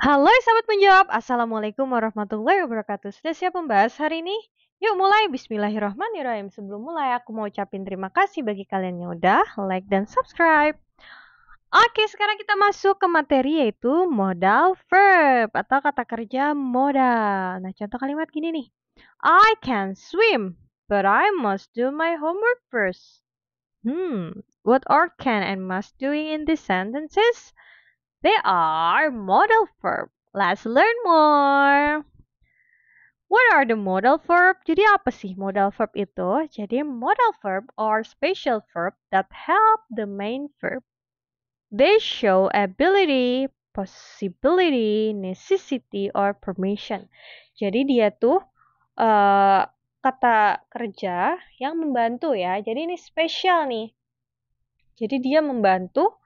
Halo sahabat menjawab, Assalamualaikum warahmatullahi wabarakatuh. Sudah siap membahas hari ini? Yuk mulai, Bismillahirrahmanirrahim. Sebelum mulai, aku mau ucapin terima kasih bagi kalian yang udah like dan subscribe. Oke, sekarang kita masuk ke materi yaitu modal verb atau kata kerja modal. Nah, contoh kalimat gini nih. I can swim, but I must do my homework first. What are can and must doing in these sentences? They are modal verb. Let's learn more. What are the modal verb? Jadi apa sih modal verb itu? Jadi modal verb are special verb that help the main verb. They show ability, possibility, necessity, or permission. Jadi dia tuh kata kerja yang membantu ya. Jadi ini spesial nih. Jadi dia membantu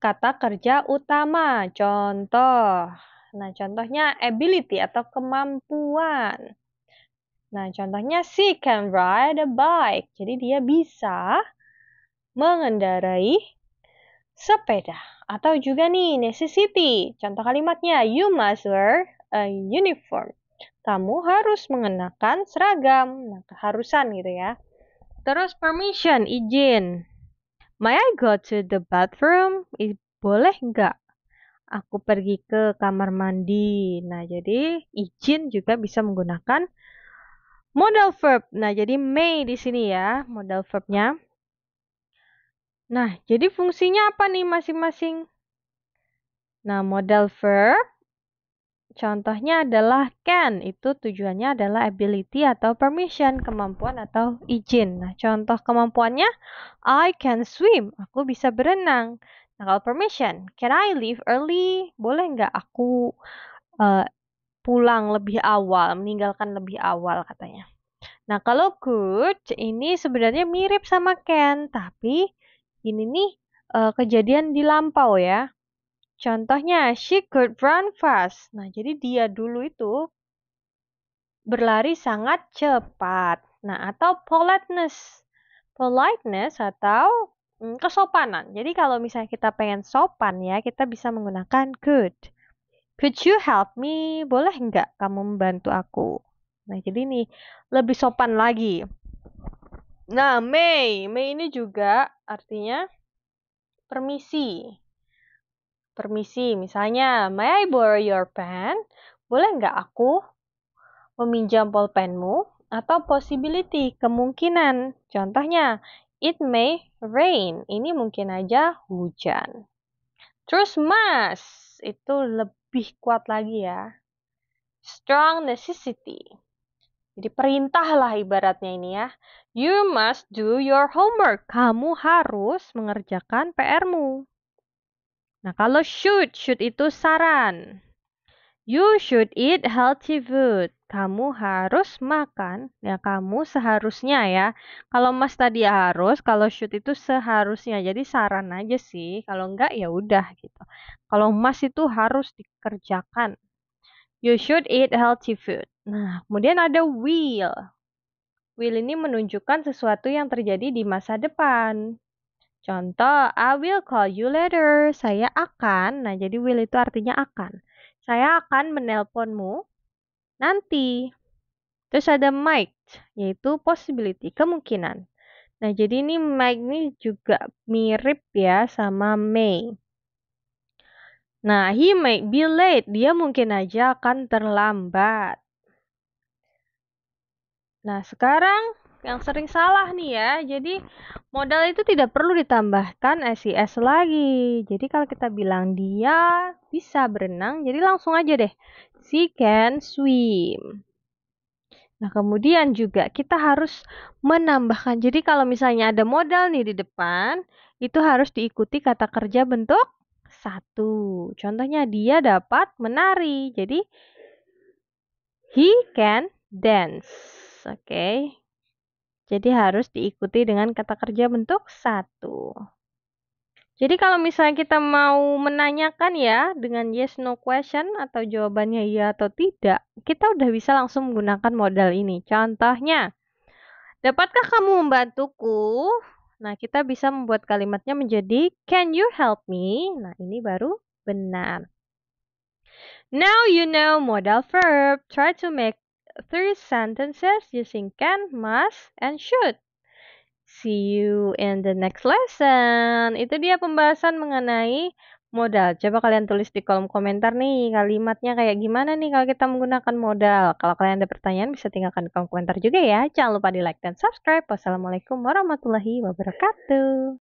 kata kerja utama. Contoh. Nah, contohnya ability atau kemampuan. Nah, contohnya she can ride a bike. Jadi dia bisa mengendarai sepeda. Atau juga nih, necessity. Contoh kalimatnya, you must wear a uniform. Kamu harus mengenakan seragam. Nah, keharusan gitu ya. Terus permission, izin. May I go to the bathroom? Boleh nggak aku pergi ke kamar mandi? Nah, jadi izin juga bisa menggunakan modal verb. Nah, jadi may di sini ya, modal verbnya. Nah, jadi fungsinya apa nih masing-masing? Nah, modal verb contohnya adalah can. Itu tujuannya adalah ability atau permission, kemampuan atau izin. Nah, contoh kemampuannya, I can swim. Aku bisa berenang. Nah, kalau permission, can I leave early? Boleh nggak aku pulang lebih awal, meninggalkan lebih awal katanya. Nah, kalau could, ini sebenarnya mirip sama can, tapi ini nih kejadian di lampau ya. Contohnya, she could run fast. Nah, jadi dia dulu itu berlari sangat cepat. Nah, atau politeness. Politeness atau kesopanan. Jadi kalau misalnya kita pengen sopan ya, kita bisa menggunakan could. Could you help me? Boleh nggak kamu membantu aku? Nah, jadi ini lebih sopan lagi. Nah, May ini juga artinya permisi. Permisi, misalnya, may I borrow your pen? Boleh nggak aku meminjam pulpenmu? Atau possibility, kemungkinan. Contohnya, it may rain. Ini mungkin aja hujan. Terus must, itu lebih kuat lagi ya. Strong necessity. Jadi perintah lah ibaratnya ini ya. You must do your homework. Kamu harus mengerjakan PR-mu. Nah, kalau should itu saran. You should eat healthy food. Kamu harus makan, ya kamu seharusnya ya. Kalau mas tadi harus, kalau should itu seharusnya. Jadi saran aja sih. Kalau enggak ya udah gitu. Kalau mas itu harus dikerjakan. You should eat healthy food. Nah, kemudian ada will. Will ini menunjukkan sesuatu yang terjadi di masa depan. Contoh, I will call you later. Saya akan. Nah, jadi will itu artinya akan. Saya akan menelponmu nanti. Terus ada might, yaitu possibility, kemungkinan. Nah, jadi ini might ini juga mirip ya sama may. Nah, he might be late. Dia mungkin aja akan terlambat. Nah, sekarang yang sering salah nih ya. Jadi modal itu tidak perlu ditambahkan SIS lagi. Jadi kalau kita bilang dia bisa berenang, jadi langsung aja deh. She can swim. Nah, kemudian juga kita harus menambahkan. Jadi kalau misalnya ada modal nih di depan, itu harus diikuti kata kerja bentuk satu. Contohnya dia dapat menari. Jadi he can dance. Oke. Jadi harus diikuti dengan kata kerja bentuk satu. Jadi kalau misalnya kita mau menanyakan ya dengan yes no question atau jawabannya iya atau tidak, kita udah bisa langsung menggunakan modal ini. Contohnya, dapatkah kamu membantuku? Nah, kita bisa membuat kalimatnya menjadi can you help me? Nah, ini baru benar. Now you know modal verb. Try to make 3 sentences using can, must, and should. See you in the next lesson. Itu dia pembahasan mengenai modal. Coba kalian tulis di kolom komentar nih kalimatnya kayak gimana nih kalau kita menggunakan modal. Kalau kalian ada pertanyaan bisa tinggalkan di kolom komentar juga ya. Jangan lupa di like dan subscribe. Wassalamualaikum warahmatullahi wabarakatuh.